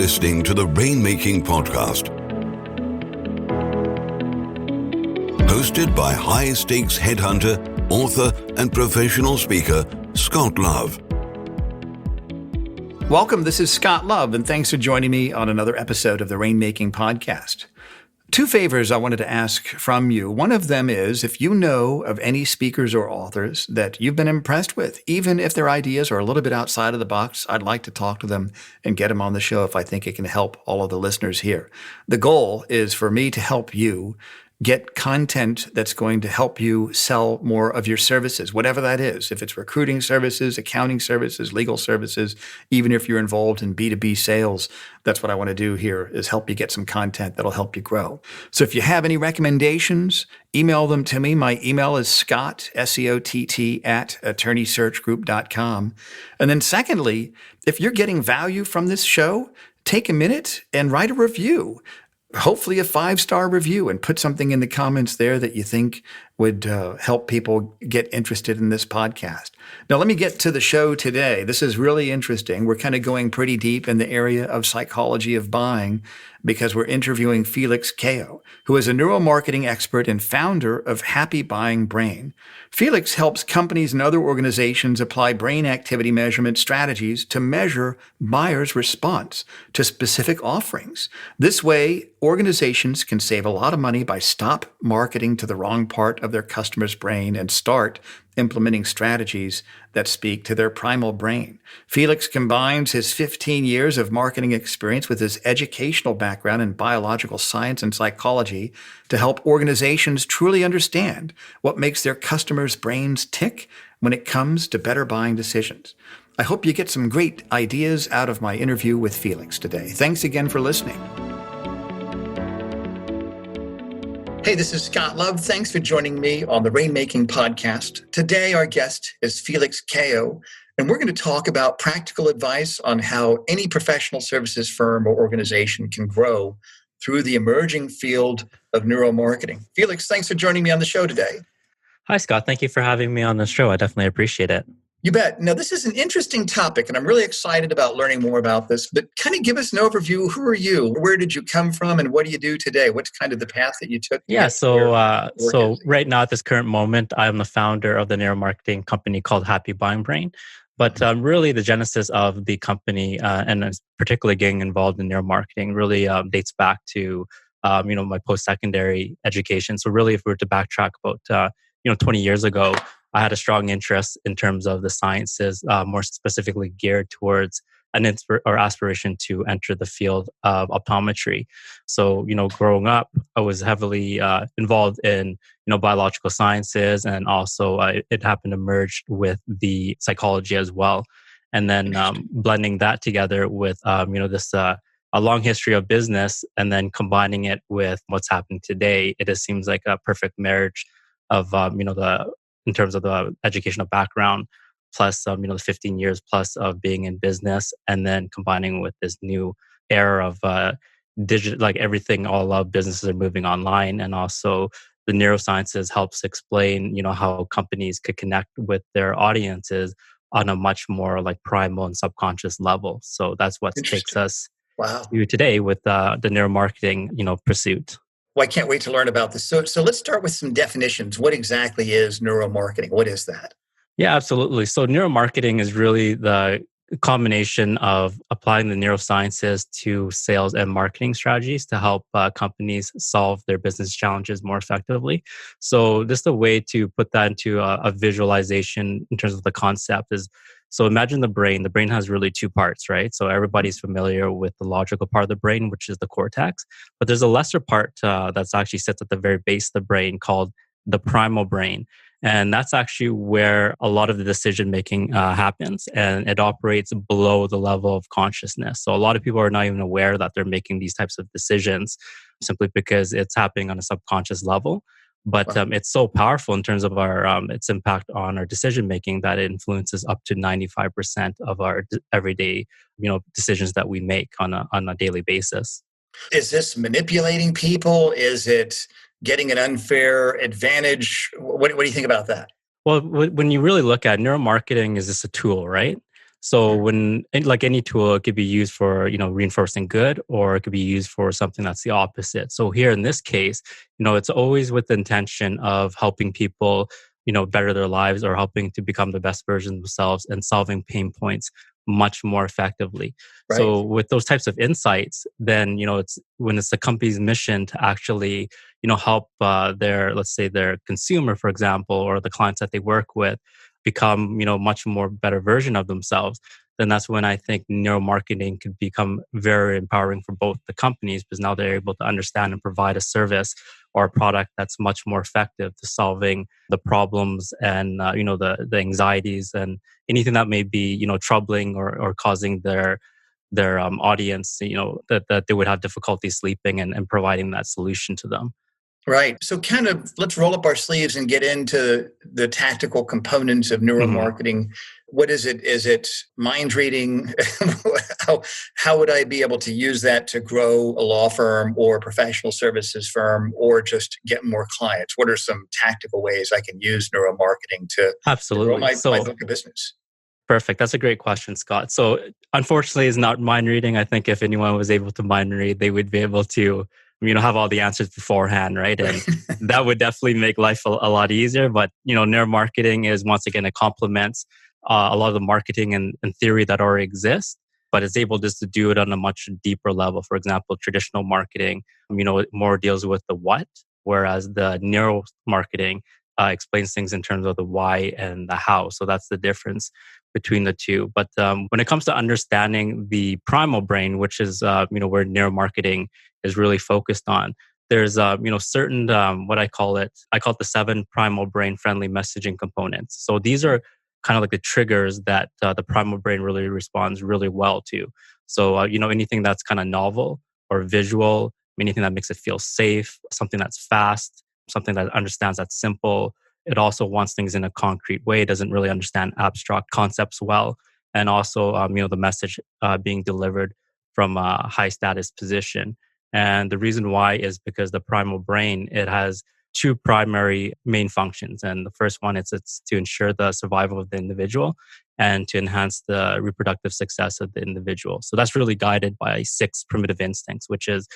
listening to the Rainmaking Podcast, hosted by high-stakes headhunter, author, and professional speaker, Scott Love. Welcome, this is Scott Love, and thanks for joining me on another episode of the Rainmaking Podcast. Two favors I wanted to ask from you. One of them is if you know of any speakers or authors that you've been impressed with, even if their ideas are a little bit outside of the box, I'd like to talk to them and get them on the show if I think it can help all of the listeners here. The goal is for me to help you get content that's going to help you sell more of your services, whatever that is. If it's recruiting services, accounting services, legal services, even if you're involved in B2B sales, that's what I want to do here is help you get some content that'll help you grow. So if you have any recommendations, email them to me. My email is Scott, S-C-O-T-T, @attorneysearchgroup.com. And then secondly, if you're getting value from this show, take a minute and write a review. Hopefully a 5-star review, and put something in the comments there that you think would help people get interested in this podcast. Now, let me get to the show today. This is really interesting. We're kind of going pretty deep in the area of psychology of buying because we're interviewing Felix Cao, who is a neuromarketing expert and founder of Happy Buying Brain. Felix helps companies and other organizations apply brain activity measurement strategies to measure buyers' response to specific offerings. This way, organizations can save a lot of money by stop marketing to the wrong part of their customer's brain and start implementing strategies that speak to their primal brain. Felix combines his 15 years of marketing experience with his educational background in biological science and psychology to help organizations truly understand what makes their customers' brains tick when it comes to better buying decisions. I hope you get some great ideas out of my interview with Felix today. Thanks again for listening. Hey, this is Scott Love. Thanks for joining me on the Rainmaking Podcast. Today, our guest is Felix Cao, and we're going to talk about practical advice on how any professional services firm or organization can grow through the emerging field of neuromarketing. Felix, thanks for joining me on the show today. Hi, Scott. Thank you for having me on the show. I definitely appreciate it. You bet. Now, this is an interesting topic, and I'm really excited about learning more about this, but kind of give us an overview. Who are you? Where did you come from, and what do you do today? What's kind of the path that you took? So right now at this current moment, I'm the founder of the neuromarketing company called Happy Buying Brain. But really the genesis of the company, and particularly getting involved in neuromarketing, really dates back to my post-secondary education. So really, if we were to backtrack about 20 years ago, I had a strong interest in terms of the sciences, more specifically geared towards an aspiration to enter the field of optometry. So, growing up, I was heavily involved in, biological sciences, and also it happened to merge with the psychology as well. And then blending that together with, this a long history of business, and then combining it with what's happening today, it just seems like a perfect marriage of, in terms of the educational background, plus the 15 years plus of being in business, and then combining with this new era of digital, like everything, all of businesses are moving online, and also the neurosciences helps explain, how companies could connect with their audiences on a much more like primal and subconscious level. So that's what takes us to today with the neuromarketing, pursuit. Well, I can't wait to learn about this. So let's start with some definitions. What exactly is neuromarketing? What is that? Yeah, absolutely. So neuromarketing is really the combination of applying the neurosciences to sales and marketing strategies to help companies solve their business challenges more effectively. So just a way to put that into a visualization in terms of the concept is, so imagine the brain. The brain has really two parts, right? So everybody's familiar with the logical part of the brain, which is the cortex. But there's a lesser part that's actually sits at the very base of the brain called the primal brain. And that's actually where a lot of the decision-making happens. And it operates below the level of consciousness. So a lot of people are not even aware that they're making these types of decisions simply because it's happening on a subconscious level. But it's so powerful in terms of our its impact on our decision making that it influences up to 95% of our everyday decisions that we make on a daily basis. Is this manipulating people? Is it getting an unfair advantage? What do you think about that? Well, when you really look at neuromarketing, is this a tool, right? So like any tool, it could be used for, reinforcing good, or it could be used for something that's the opposite. So here in this case, it's always with the intention of helping people, better their lives, or helping to become the best version of themselves and solving pain points much more effectively. Right. So with those types of insights, then, it's when it's the company's mission to actually, help let's say their consumer, for example, or the clients that they work with become, much more better version of themselves, then that's when I think neuromarketing could become very empowering for both the companies, because now they're able to understand and provide a service or a product that's much more effective to solving the problems and the anxieties and anything that may be troubling or causing their audience that they would have difficulty sleeping, and providing that solution to them. Right. So kind of let's roll up our sleeves and get into the tactical components of Mm-hmm. neuromarketing. What is it? Is it mind reading? How would I be able to use that to grow a law firm or a professional services firm, or just get more clients? What are some tactical ways I can use neuromarketing to grow my book of business? Perfect. That's a great question, Scott. So unfortunately, it's not mind reading. I think if anyone was able to mind read, they would be able to, have all the answers beforehand, right? And that would definitely make life a lot easier. But, neuromarketing is, once again, it complements a lot of the marketing and theory that already exists, but it's able just to do it on a much deeper level. For example, traditional marketing, more deals with the what, whereas the neuromarketing explains things in terms of the why and the how. So that's the difference between the two. But when it comes to understanding the primal brain, which is where neuromarketing is really focused on, there's certain what I call it the 7 primal brain friendly messaging components. So these are kind of like the triggers that the primal brain really responds really well to. So anything that's kind of novel or visual, anything that makes it feel safe, something that's fast, something that understands that's simple. It also wants things in a concrete way. It doesn't really understand abstract concepts well. And also, the message being delivered from a high status position. And the reason why is because the primal brain, it has 2 primary main functions. And the first one is it's to ensure the survival of the individual and to enhance the reproductive success of the individual. So that's really guided by 6 primitive instincts, which is,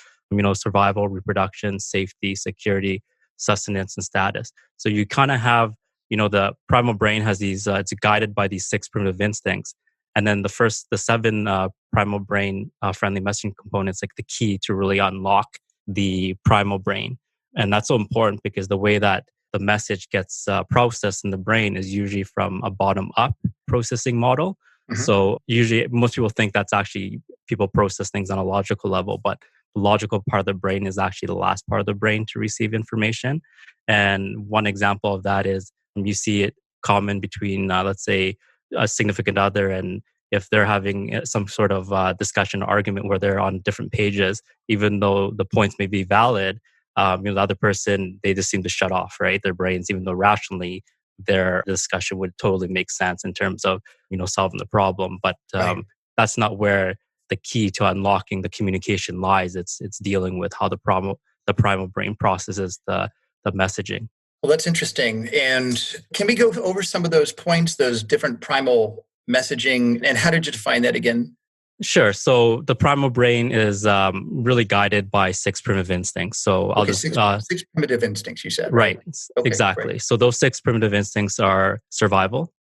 survival, reproduction, safety, security, sustenance, and status. So you kind of have, the primal brain has these, it's guided by these 6 primitive instincts. And then the 7 primal brain friendly messaging components, like the key to really unlock the primal brain. And that's so important because the way that the message gets processed in the brain is usually from a bottom up processing model. Mm-hmm. So usually most people think that's actually people process things on a logical level, but the logical part of the brain is actually the last part of the brain to receive information. And one example of that is you see it common between, let's say, a significant other, and if they're having some sort of discussion or argument where they're on different pages, even though the points may be valid, the other person, they just seem to shut off, right? Their brains, even though rationally their discussion would totally make sense in terms of, solving the problem. But right. That's not where the key to unlocking the communication lies. It's dealing with how the primal brain processes the messaging. Well, that's interesting. And can we go over some of those points, those different primal messaging, and how did you define that again? Sure. So the primal brain is really guided by 6 primitive instincts. So I'll just 6 primitive instincts, you said, right? Okay, exactly. Right. So those 6 primitive instincts are survival,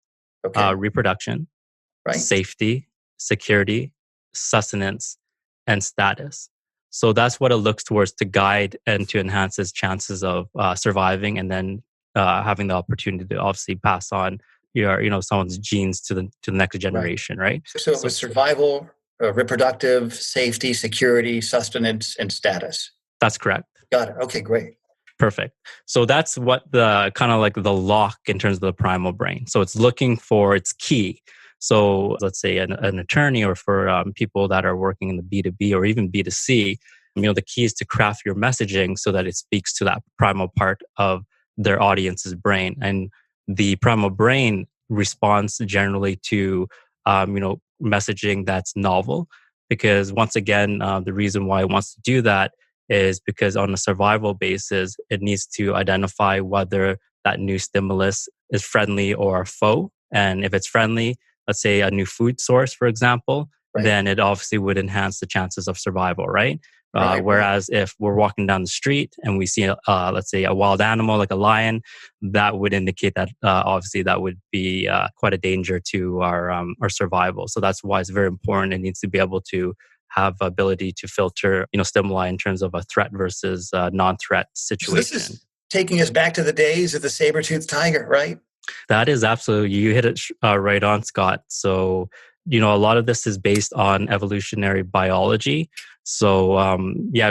reproduction, right. safety, security, sustenance, and status. So that's what it looks towards to guide and to enhance its chances of surviving, and then having the opportunity to obviously pass on someone's genes to the next generation, right? So it was survival, reproductive, safety, security, sustenance, and status. That's correct. Got it. Okay, great. Perfect. So that's what the kind of like the lock in terms of the primal brain. So it's looking for its key. So let's say an attorney, or for people that are working in the B2B or even B2C, the key is to craft your messaging so that it speaks to that primal part of their audience's brain. And the primal brain responds generally to, messaging that's novel, because once again, the reason why it wants to do that is because on a survival basis, it needs to identify whether that new stimulus is friendly or a foe. And if it's friendly, let's say, a new food source, for example, Right. then it obviously would enhance the chances of survival, right? Right. Whereas if we're walking down the street and we see, let's say, a wild animal like a lion, that would indicate that obviously that would be quite a danger to our survival. So that's why it's very important. It needs to be able to have ability to filter, stimuli in terms of a threat versus non-threat situation. So this is taking us back to the days of the saber-toothed tiger, right? That is absolutely, you hit it right on, Scott. So, a lot of this is based on evolutionary biology. So,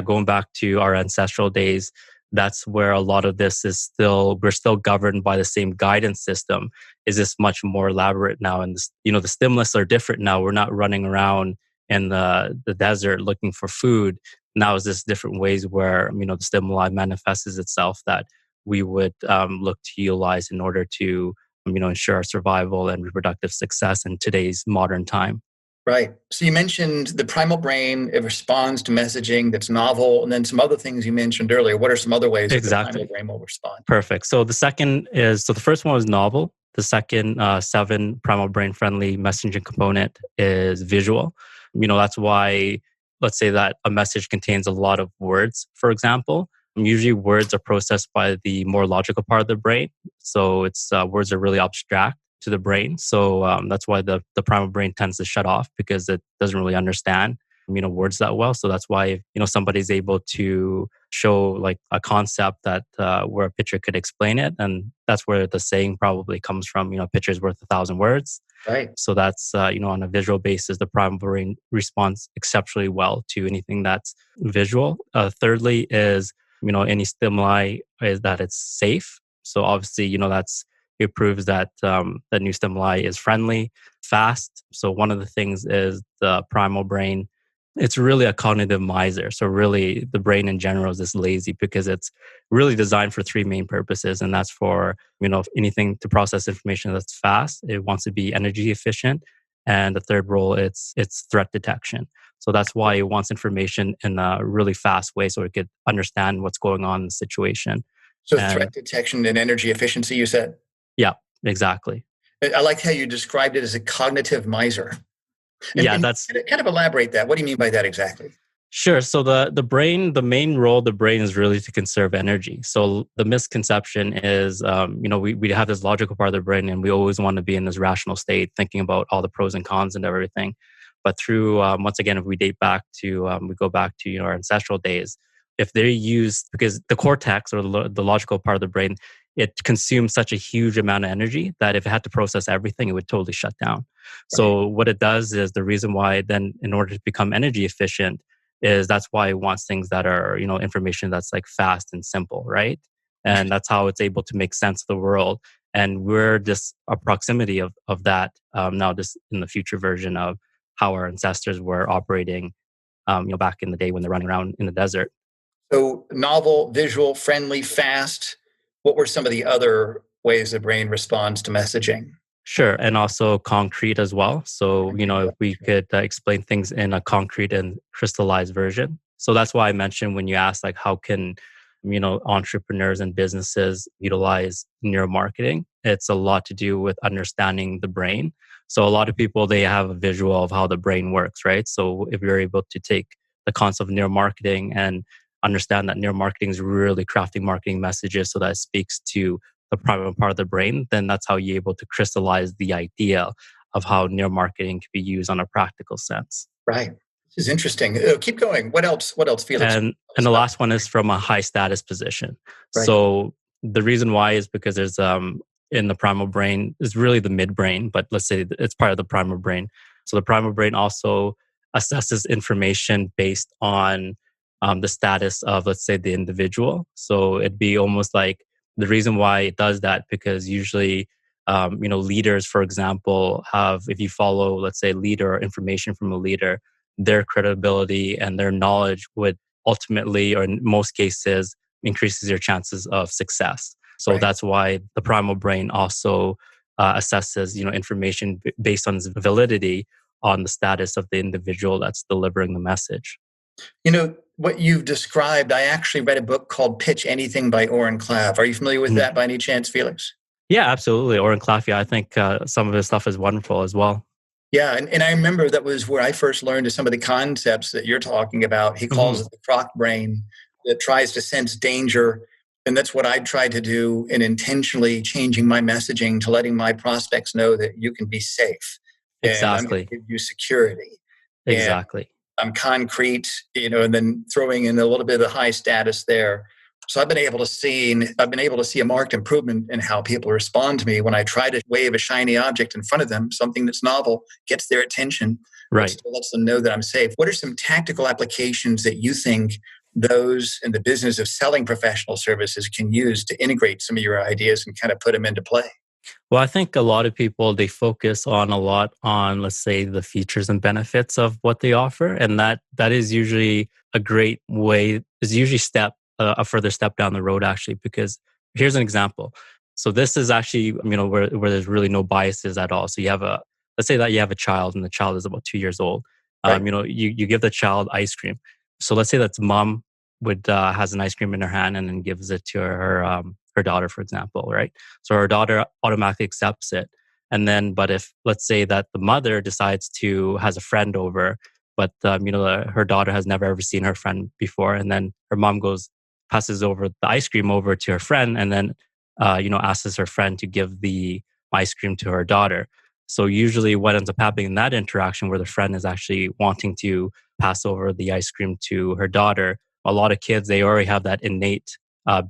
going back to our ancestral days, that's where a lot of this is we're still governed by the same guidance system. Is this much more elaborate now? And, the stimulus are different now. We're not running around in the desert looking for food. Now is this different ways where, the stimuli manifests itself that we would look to utilize in order to, ensure our survival and reproductive success in today's modern time. Right. So you mentioned the primal brain, it responds to messaging that's novel, and then some other things you mentioned earlier. What are some other ways that the primal brain will respond? Perfect. So the first one was novel. The second 7 primal brain friendly messaging component is visual. That's why, let's say that a message contains a lot of words, for example. Usually words are processed by the more logical part of the brain. So words are really abstract to the brain. So that's why the primal brain tends to shut off because it doesn't really understand, words that well. So that's why, somebody's able to show like a concept that where a picture could explain it. And that's where the saying probably comes from, a picture's worth 1,000 words. Right. So that's, on a visual basis, the primal brain responds exceptionally well to anything that's visual. Thirdly is, any stimuli is that it's safe. So obviously, it proves that the new stimuli is friendly, fast. So one of the things is the primal brain. It's really a cognitive miser. So really, the brain in general is just lazy because it's really designed for 3 main purposes, and that's for anything to process information that's fast. It wants to be energy efficient, and the third role it's threat detection. So that's why it wants information in a really fast way, so it could understand what's going on in the situation. So threat detection and energy efficiency, you said. Yeah, exactly. I like how you described it as a cognitive miser. And that's kind of elaborate that. What do you mean by that exactly? Sure. So the brain, the main role of the brain is really to conserve energy. So the misconception is, we have this logical part of the brain and we always want to be in this rational state, thinking about all the pros and cons and everything. But through, once again, if we date back to, we go back to our ancestral days, if they use, because the cortex or the logical part of the brain, it consumes such a huge amount of energy that if it had to process everything, it would totally shut down. Right. So what it does is the reason why then in order to become energy efficient is that's why it wants things that are, information that's like fast and simple, right? And that's how it's able to make sense of the world. And we're just a proximity of that now just in the future version of how our ancestors were operating, back in the day when they're running around in the desert. So novel, visual, friendly, fast. What were some of the other ways the brain responds to messaging? Sure. And also concrete as well. So, if we could explain things in a concrete and crystallized version. So that's why I mentioned when you asked, like, how can, entrepreneurs and businesses utilize neuromarketing? It's a lot to do with understanding the brain. So a lot of people, they have a visual of how the brain works, right? So if you're able to take the concept of neuromarketing and understand that neuromarketing is really crafting marketing messages so that it speaks to the primal part of the brain, then that's how you're able to crystallize the idea of how neuromarketing can be used on a practical sense. Right. This is interesting. Keep going. What else, Felix? And the last one is from a high status position. Right. So the reason why is because there's in the primal brain is really the midbrain, but let's say it's part of the primal brain. So the primal brain also assesses information based on the status of, let's say, the individual. So it'd be almost like the reason why it does that, because usually, leaders, for example, if you follow, let's say, leader or information from a leader, their credibility and their knowledge would ultimately, or in most cases, increases your chances of success. So that's why the primal brain also assesses, information based on its validity on the status of the individual that's delivering the message. What you've described, I actually read a book called Pitch Anything by Oren Klav. Are you familiar with that by any chance, Felix? Yeah, absolutely. Or in Claffey, I think some of his stuff is wonderful as well. Yeah, and I remember that was where I first learned some of the concepts that you're talking about. He calls Hmm. it the croc brain that tries to sense danger. And that's what I tried to do in intentionally changing my messaging to letting my prospects know that you can be safe and I'm going Exactly. to give you security. And Exactly. I'm concrete, and then throwing in a little bit of high status there. So I've been able to see a marked improvement in how people respond to me when I try to wave a shiny object in front of them, something that's novel, gets their attention, but Right. still lets them know that I'm safe. What are some tactical applications that you think those in the business of selling professional services can use to integrate some of your ideas and kind of put them into play? Well, I think a lot of people, they focus on a lot on, let's say, the features and benefits of what they offer. And that is usually a great way, is usually a further step down the road, actually, because here's an example. So this is actually, where there's really no biases at all. So let's say that you have a child and the child is about 2 years old. Right. You give the child ice cream. So let's say that mom has an ice cream in her hand and then gives it to her daughter, for example, right? So her daughter automatically accepts it. And then, but if let's say that the mother has a friend over, but her daughter has never ever seen her friend before, and then her mom passes over the ice cream over to her friend, and then asks her friend to give the ice cream to her daughter. So usually, what ends up happening in that interaction, where the friend is actually wanting to pass over the ice cream to her daughter, a lot of kids, they already have that innate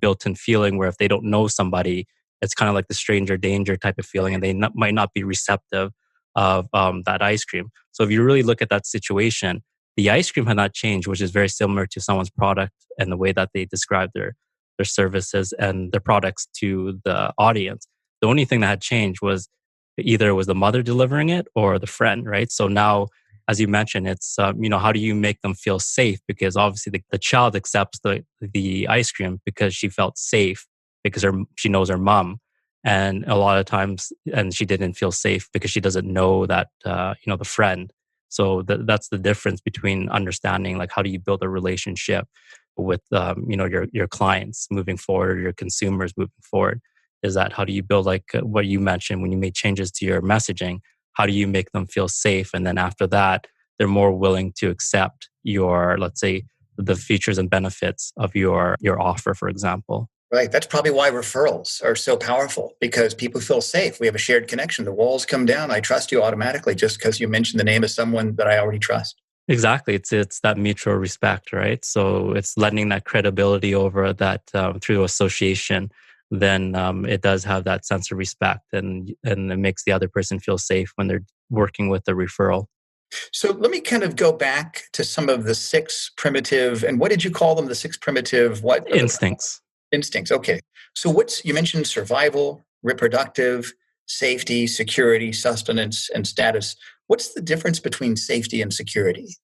built-in feeling where if they don't know somebody, it's kind of like the stranger danger type of feeling, and they might not be receptive of that ice cream. So if you really look at that situation, the ice cream had not changed, which is very similar to someone's product and the way that they describe their services and their products to the audience. The only thing that had changed was either it was the mother delivering it or the friend, right? So now, as you mentioned, it's how do you make them feel safe? Because obviously the child accepts the ice cream because she felt safe because she knows her mom, and a lot of times, and she didn't feel safe because she doesn't know that the friend. So that's the difference between understanding like how do you build a relationship with your clients moving forward, your consumers moving forward. Is that how do you build like what you mentioned when you made changes to your messaging? How do you make them feel safe? And then after that, they're more willing to accept your, let's say, the features and benefits of your offer, for example. Right. That's probably why referrals are so powerful because people feel safe. We have a shared connection. The walls come down. I trust you automatically just because you mentioned the name of someone that I already trust. Exactly. It's that mutual respect, right? So it's lending that credibility over that through association. Then it does have that sense of respect, and it makes the other person feel safe when they're working with the referral. So let me kind of go back to some of the six primitive, and what did you call them? The six primitive, what of the Instincts. instincts? Okay. So you mentioned survival, reproductive, safety, security, sustenance, and status. What's the difference between safety and security?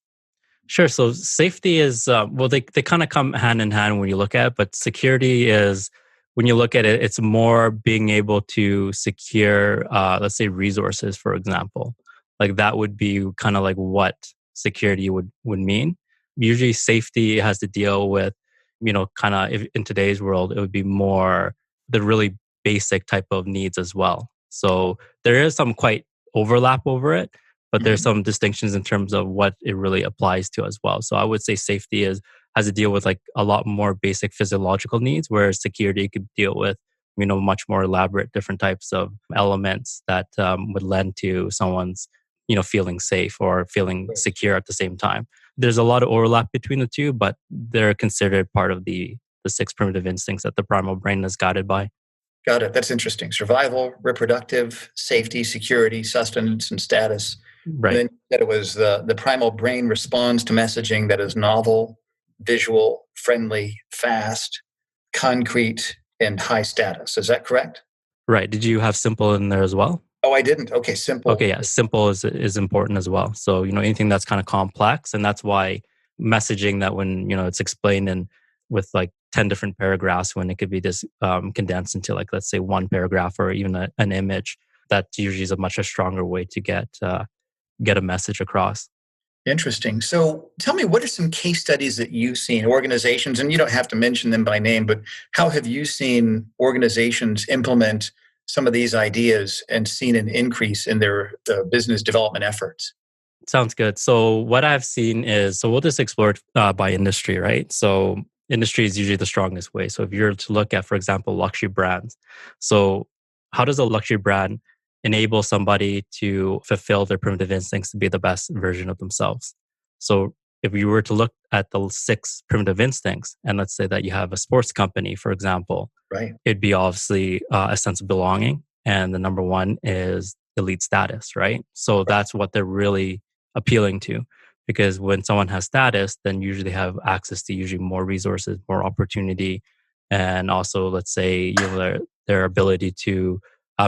Sure. So safety is they kind of come hand in hand when you look at it, but security is when you look at it, it's more being able to secure, let's say, resources, for example. Like that would be kind of like what security would mean. Usually, safety has to deal with, kind of in today's world, it would be more the really basic type of needs as well. So there is some quite overlap over it, but there's Mhm. some distinctions in terms of what it really applies to as well. So I would say safety has to deal with like a lot more basic physiological needs, whereas security could deal with much more elaborate different types of elements that would lend to someone's feeling safe or feeling secure at the same time. There's a lot of overlap between the two, but they're considered part of the six primitive instincts that the primal brain is guided by. Got it. That's interesting. Survival, reproductive, safety, security, sustenance, and status. And Right. then you said it was the primal brain responds to messaging that is novel, visual, friendly, fast, concrete, and high status. Is that correct? Right. Did you have simple in there as well? Oh, I didn't. Okay, Okay, simple. yeah, simple is important as well. So, anything that's kind of complex, and that's why messaging that when, it's explained in with like 10 different paragraphs when it could be just condensed into like, let's say one paragraph or even an image, that usually is a much stronger way to get a message across. Interesting. So tell me, what are some case studies that you've seen, organizations, and you don't have to mention them by name, but how have you seen organizations implement some of these ideas and seen an increase in their business development efforts? Sounds good. So what I've seen is, so we'll just explore it by industry, right? So industry is usually the strongest way. So if you're to look at, for example, luxury brands, so how does a luxury brand enable somebody to fulfill their primitive instincts to be the best version of themselves? So if you were to look at the 6 primitive instincts, and let's say that you have a sports company, for example, Right. it'd be obviously a sense of belonging. And the number one is elite status, right? So that's what they're really appealing to. Because when someone has status, then usually they have access to usually more resources, more opportunity, and also, let's say, their ability to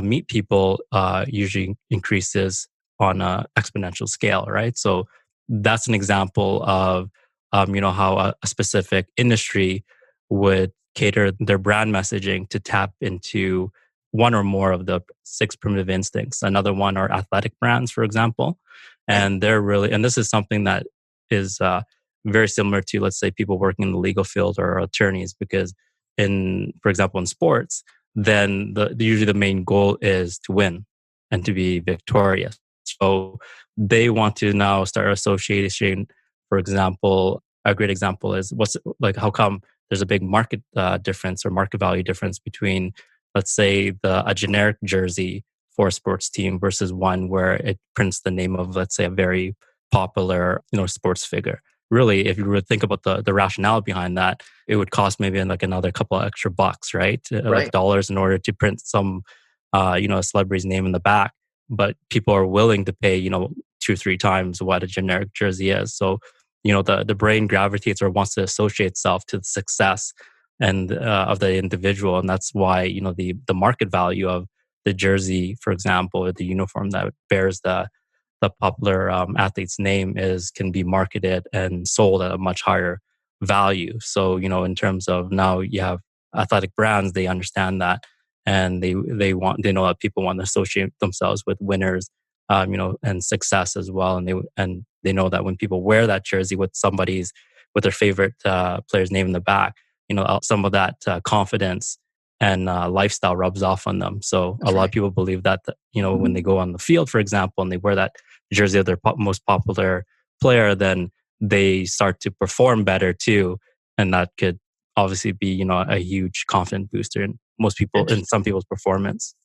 meet people usually increases on an exponential scale, right? So that's an example of how a specific industry would cater their brand messaging to tap into one or more of the 6 primitive instincts. Another one are athletic brands, for example. And they're really, and this is something that is very similar to, let's say, people working in the legal field or attorneys, because for example, in sports, then usually the main goal is to win and to be victorious. So they want to now start associating, for example, a great example is how come there's a big market difference or market value difference between, let's say, a generic jersey for a sports team versus one where it prints the name of, let's say, a very popular, sports figure. Really, if you were to think about the rationale behind that, it would cost maybe like another couple of extra bucks, right? Like dollars in order to print some, a celebrity's name in the back. But people are willing to pay, 2-3 times what a generic jersey is. So, the brain gravitates or wants to associate itself to the success and of the individual, and that's why the market value of the jersey, for example, or the uniform that bears the popular athlete's name can be marketed and sold at a much higher value. So in terms of now you have athletic brands, they understand that, and they know that people want to associate themselves with winners, and success as well, and they know that when people wear that jersey with their favorite player's name in the back, some of that confidence and lifestyle rubs off on them. So a lot of people believe that, when they go on the field, for example, and they wear that jersey of their most popular player, then they start to perform better too. And that could obviously be, a huge confidence booster in some people's performance.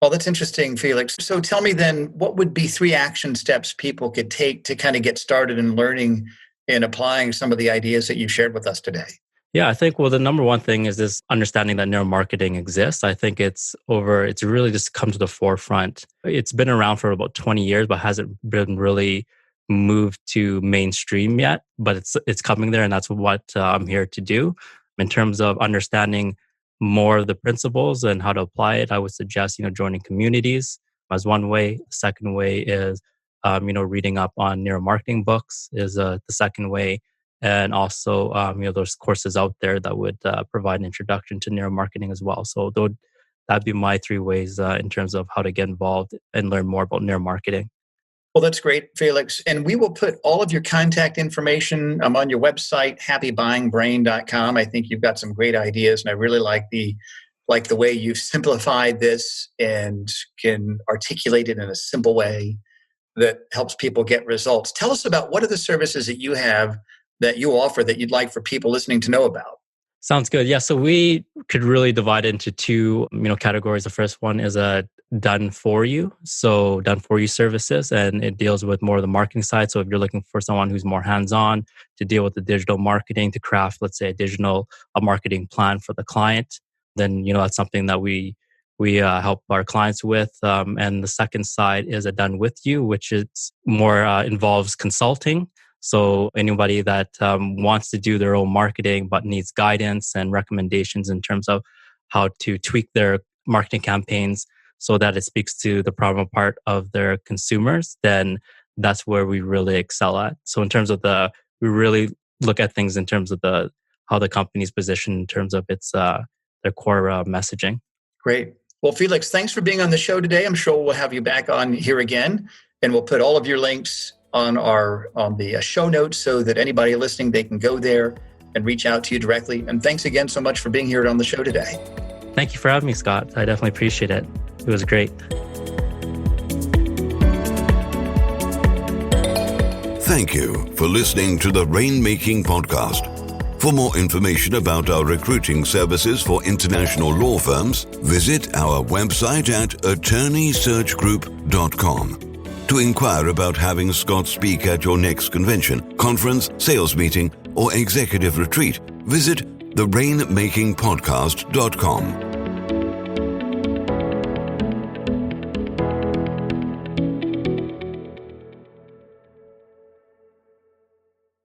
Well, that's interesting, Felix. So tell me then, what would be 3 action steps people could take to kind of get started in learning and applying some of the ideas that you've shared with us today? Yeah, I think, the number one thing is this understanding that neuromarketing exists. I think it's really just come to the forefront. It's been around for about 20 years, but hasn't been really moved to mainstream yet. But it's coming there, and that's what I'm here to do. In terms of understanding more of the principles and how to apply it, I would suggest, joining communities as one way. The second way is, reading up on neuromarketing books is the second way. And also, there's courses out there that would provide an introduction to neuromarketing as well. So that'd be my 3 ways in terms of how to get involved and learn more about neuromarketing. Well, that's great, Felix. And we will put all of your contact information on your website, happybuyingbrain.com. I think you've got some great ideas, and I really like the way you've simplified this and can articulate it in a simple way that helps people get results. Tell us about what are the services that you have that you offer that you'd like for people listening to know about. Sounds good. Yeah. So we could really divide it into 2, categories. The first one is a done for you. So done for you services, and it deals with more of the marketing side. So if you're looking for someone who's more hands-on to deal with the digital marketing, to craft, let's say, a marketing plan for the client, then, that's something that we help our clients with. And the second side is a done with you, which is more involves consulting. So anybody that wants to do their own marketing but needs guidance and recommendations in terms of how to tweak their marketing campaigns so that it speaks to the primal part of their consumers, then that's where we really excel at. So in terms of we really look at things in terms of how the company's positioned in terms of its their core messaging. Great. Well, Felix, thanks for being on the show today. I'm sure we'll have you back on here again, and we'll put all of your links on the show notes so that anybody listening, they can go there and reach out to you directly. And thanks again so much for being here on the show today. Thank you for having me, Scott. I definitely appreciate it. It was great. Thank you for listening to the Rainmaking Podcast. For more information about our recruiting services for international law firms, visit our website at attorneysearchgroup.com. To inquire about having Scott speak at your next convention, conference, sales meeting, or executive retreat, visit therainmakingpodcast.com.